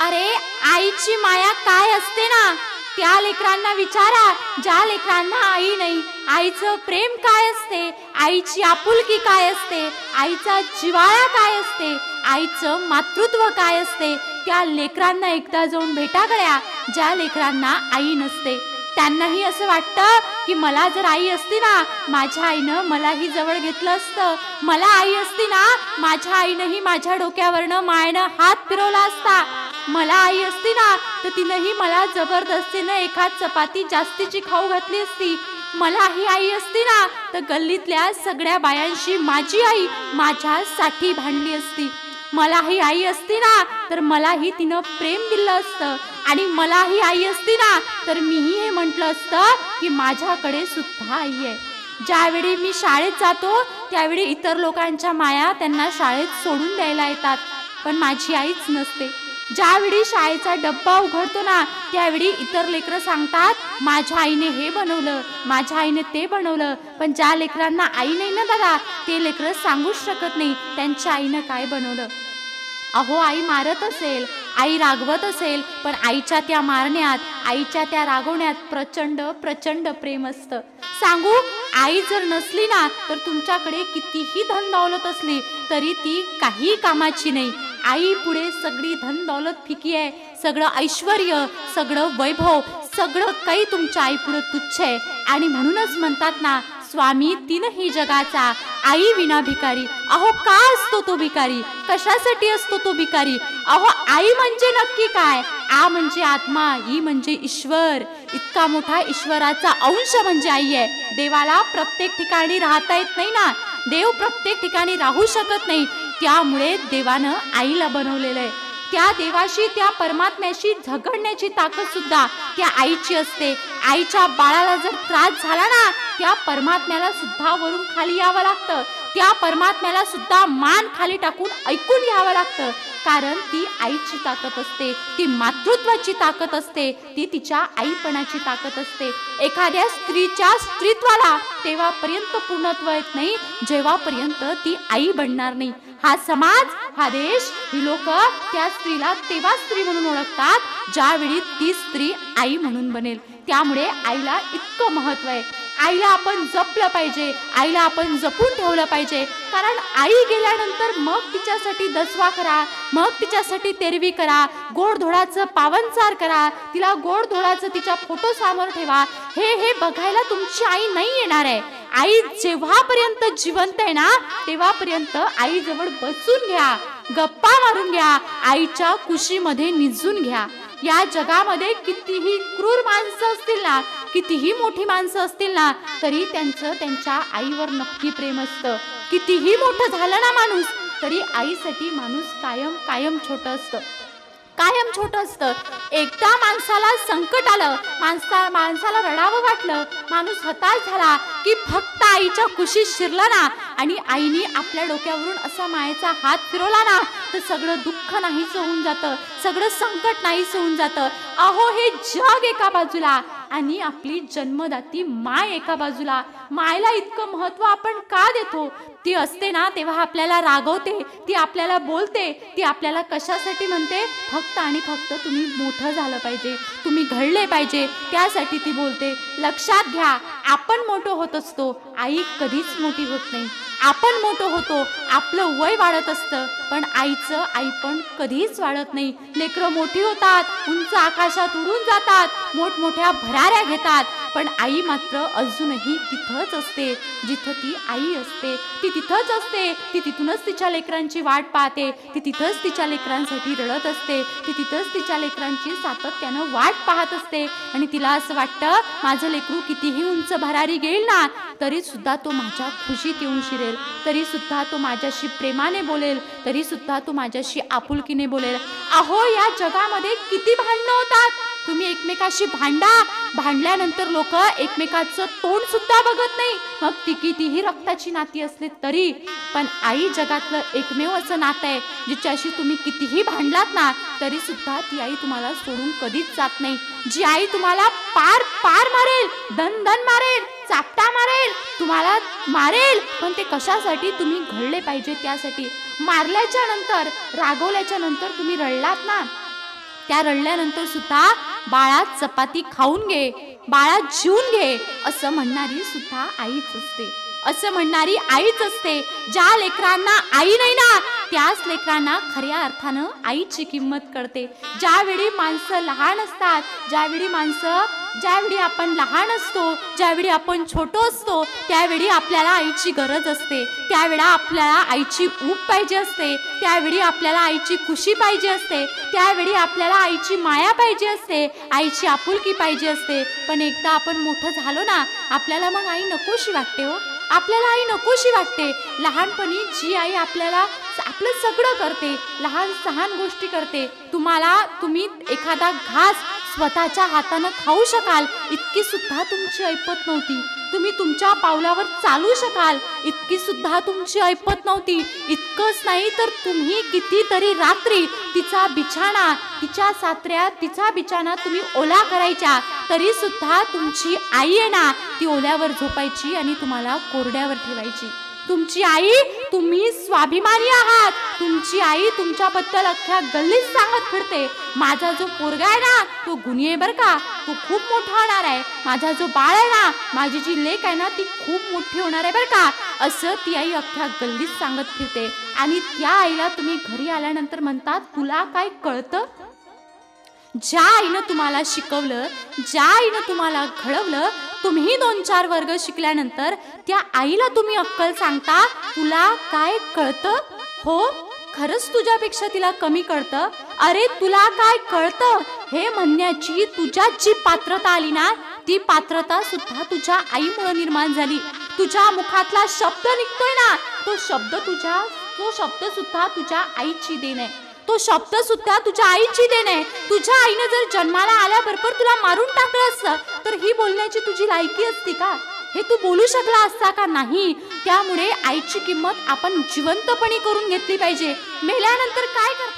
अरे आईची माया काय असते ना, त्या लेकरांना विचारा ज्या लेकरांना आई नाही. आईचं प्रेम काय असते, आईची आपुलकी काय असते, आईचा जिव्हाळा काय असते, आईचं मातृत्व काय असते. त्या लेकरांना एकदा जाऊन भेटा गड्या ज्या लेकरांना आई नसते. त्यांनाही असं वाटतं की मला जर आई असती ना, माझ्या आईनं मलाही जवळ घेतलं असतं. मला आई असती ना, माझ्या आईनंही माझ्या डोक्यावरनं मायेनं हात फिरवला असता. मला आई असती ना, तर तिनंही मला जबरदस्तीनं एखाद चपाती जास्तीची खाऊ घातली असती. मलाही आई असती ना, तर गल्लीतल्या सगळ्या बायांशी माझी आई माझ्यासाठी भांडली असती. मलाही आई असती ना, तर मलाही तिनं प्रेम दिलं असतं. आणि मलाही आई असती ना, तर मीही हे म्हटलं असतं की माझ्याकडे सुद्धा आई आहे. ज्यावेळी मी शाळेत जातो त्यावेळी इतर लोकांच्या माया त्यांना शाळेत सोडून द्यायला येतात, पण माझी आईच नसते. ज्यावेळी शाळेचा डब्बा उघडतो ना, त्यावेळी इतर लेकरं सांगतात माझ्या आईने हे बनवलं, माझ्या आईने ते बनवलं. पण ज्या लेकरांना आई नाही ना दादा, ते लेकरं सांगूच शकत नाही त्यांच्या आईनं काय बनवलं. अहो, आई मारत असेल, आई रागवत असेल, पण आईच्या त्या मारण्यात, आईच्या त्या रागवण्यात प्रचंड प्रचंड प्रेम असतं. सांगू, आई जर नसली ना, तर तुमच्याकडे कितीही धन दौलत असली तरी ती काही कामाची नाही. आई पुढे सगळी धन दौलत फिकी आहे. सगळं ऐश्वर्य, सगळं वैभव, सगळं काही तुमच्या आई पुढे तुच्छ आहे. आणि म्हणूनच म्हणतात ना, स्वामी तीनही जगाचा, आई विना भिकारी. अहो, का असतो तो भिकारी, कशासाठी असतो तो भिकारी. अहो, आई म्हणजे नक्की काय. आ म्हणजे आत्मा, ई म्हणजे ईश्वर. इतका मोठा ईश्वराचा अंश म्हणजे आई आहे. देवाला प्रत्येक ठिकाणी राहता येत नाही ना, देव प्रत्येक ठिकाणी राहू शकत नाही. त्यामुळे देवानं आईला बनवलेलं आहे. त्या देवाशी, त्या परमात्म्याशी झगडण्याची ताकद सुद्धा त्या आईची असते. आईच्या बाळाला जर त्रास झाला ना, त्या परमात्म्याला सुद्धा वरून खाली यावं लागतं. त्या परमात्म्याला सुद्धा मान खाली टाकून ऐकून घ्यावं लागतं. कारण ती आईची ताकद असते, ती मातृत्वाची ताकद असते, ती तिच्या आईपणाची ताकद असते. एखाद्या स्त्रीच्या स्त्रीत्वाला तेव्हापर्यंत पूर्णत्व येत नाही जेव्हापर्यंत ती आई बनणार नाही. हा समाज, हा देश, ही लोक त्या स्त्रीला तेव्हा स्त्री म्हणून ओळखतात ज्यावेळी ती स्त्री आई म्हणून बनेल. त्यामुळे आईला इतकं महत्व आहे. आईला आपण जपलं पाहिजे, आईला आपण जपून ठेवलं पाहिजे. कारण आई गेल्यानंतर मग तिच्यासाठी दसवा करा, मग तिच्यासाठी तेरवी करा, गोडधोडाचं पावनचार करा, तिला गोडधोडाचं तिच्या फोटो समोर ठेवा. हे बघायला तुमची आई नाही येणार आहे. आई जेव्हापर्यंत जिवंत आहे ना, तेव्हापर्यंत आईजवळ बसून घ्या, गप्पा मारून घ्या, आईच्या कुशीमध्ये निजून घ्या. या जगामध्ये कितीही क्रूर माणसं असतील ना, कितीही मोठी माणसं असतील ना, तरी त्यांचं त्यांच्या आईवर नक्की प्रेम असतं. कितीही मोठं झालं ना माणूस, तरी आईसाठी माणूस कायम कायम छोटं असतं, कायम छोटं असतं. एकदा माणसाला संकट आलं, माणसाला रडावं वाटलं, माणूस हताश झाला की फक्त आईच्या कुशीत शिरला ना, आणि आईने आपल्या डोक्यावरून असा मायेचा हात फिरवला ना, तर सगळं दुःख नाहीसं होऊन जातं, सगळं संकट नाहीसं होऊन जातं. अहो, हे जग एका बाजूला आणि आपली जन्मदाती माय एका बाजूला. मायला इतकं महत्व आपण का देतो. ती असते ना तेव्हा आपल्याला रागवते, ती आपल्याला बोलते, ती आपल्याला कशासाठी म्हणते, फक्त आणि फक्त तुम्ही मोठं झालं पाहिजे, तुम्ही घडले पाहिजे, त्यासाठी ती बोलते. लक्षात घ्या, आपण मोठं होत असतो, आई कधीच मोठी होत नाही. आपण मोठं होतो, आपलं वय वाढत असतं, पण आईचं आईपण कधीच वाढत नाही. लेकरं मोठी होतात, उंच आकाशात उडून जातात, मोठमोठ्या भराऱ्या घेतात, पण आई मात्र अजूनही तिथंच असते जिथं ती आई असते. ती तिथंच असते, ती तिथूनच तिच्या लेकरांची वाट पाहते, ती तिथंच तिच्या लेकरांसाठी रडत असते, ती तिथंच तिच्या लेकरांची सातत्यानं वाट पाहत असते. आणि तिला असं वाटतं, माझं लेकरू कितीही उंच भरारी घेईल ना, तरी सुद्धा तो माझ्या खुशीत येऊन शिरेल, तरी सुद्धा तो माझ्याशी प्रेमाने बोलेल, तरी सुद्धा तो माझ्याशी आपुलकीने बोलेल. अहो, या जगामध्ये किती भांडणं होतात. तुम्ही एकमेकाशी भांडल्यानंतर लोक एकमेकाचं तोंड सुद्धा बघत नाही, मग ती कितीही रक्ताची नाती असली तरी. पण आई जगातलं एकमेव असं नातं आहे जिच्याशी तुम्ही कितीही भांडलात ना, तरी सुद्धा ती आई तुम्हाला सोडून कधीच जात नाही. जी आई तुम्हाला पार पार मारेल, दन दन मारेल, चापटा मारेल, तुम्हाला मारेल, पण ते कशासाठी, तुम्ही घडले पाहिजे त्यासाठी. मारल्याच्या नंतर, रागवल्याच्या नंतर तुम्ही रडलात ना, त्या रडल्यानंतर सुद्धा बाळा चपाती खाऊन घे, बाळा जीवन घे असं म्हणणारी सुद्धा आईच असते, असं म्हणणारी आईच असते. ज्या लेकरांना आई नाही ना त्याच लेकरांना खऱ्या अर्थानं आईची किंमत कळते. ज्यावेळी माणसं लहान असतात, ज्यावेळी आपण लहान असतो, ज्यावेळी आपण छोटो असतो, त्यावेळी आपल्याला आईची गरज असते. त्यावेळेला आपल्याला आईची ऊब पाहिजे असते, त्यावेळी आपल्याला आईची खुशी पाहिजे असते, त्यावेळी आपल्याला आईची माया पाहिजे असते, आईची आपुलकी पाहिजे असते. पण एकदा आपण मोठं झालो ना आपल्याला मग आई नकोशी वाटते हो, आपल्याला आई नकोशी वाटते. लहानपणी जी आई आपल्याला आपलं सगळं करते, लहान सहान गोष्टी करते, तुम्ही एखादा घास स्वतःच्या हातानं खाऊ शकाल इतकी सुद्धा तुमची ऐपत नव्हती. तुम्ही तुमच्या पावलावर चालू शकाल इतकी सुद्धा तुमची ऐपत नव्हती. इतकंच नाही तर तुम्ही कितीतरी रात्री तिचा बिछाना, तिच्या सात्र्या, तिचा बिछाना तुम्ही ओला करायच्या तरी सुद्धा तुमची आई आहे ना ती ओल्यावर झोपायची आणि तुम्हाला कोरड्यावर ठेवायची. तुमची आई, तुम्ही स्वाभिमानी आहात. तुमची आई तुमच्याबद्दल अख्ख्या गल्लीत सांगत फिरते, माझा जो पोरगा आहे ना तो गुणी आहे बरं का, तो खूप मोठा होणार आहे. माझा जो बाळ आहे ना, माझी जी लेक आहे ना ती खूप मोठी होणार आहे बरं का, असं ती आई अख्ख्या गल्लीत सांगत फिरते. आणि त्या आईला तुम्ही घरी आल्यानंतर म्हणतात तुला काय कळतं? ज्या आईनं तुम्हाला शिकवलं, ज्या आईनं तुम्हाला घडवलं, तुम्ही 2-4 वर्ग शिकल्यानंतर त्या आईला तुम्ही अक्कल सांगता तुला काय कळतं? हो, खरंच तुझ्यापेक्षा तिला कमी कळतं? अरे तुला काय कळतं हे म्हणण्याची तुझ्यात जी पात्रता आली ना ती पात्रता सुद्धा तुझ्या आईमुळे निर्माण झाली. तुझ्या मुखातला शब्द निघतोय ना तो शब्द सुद्धा तुझ्या आईची देण आहे, तो शब्द सुद्धा तुझ्या आईची देण आहे. तुझ्या आईने जर जन्माला आल्याबरोबर तुला मारून टाकलं असतं तर ही बोलण्याची तुझी लायकी असती का? हे तू बोलू शकला असता का? नाही. त्यामुळे आईची किंमत आपण जिवंतपणे करून घेतली पाहिजे. मेल्यानंतर काय करता?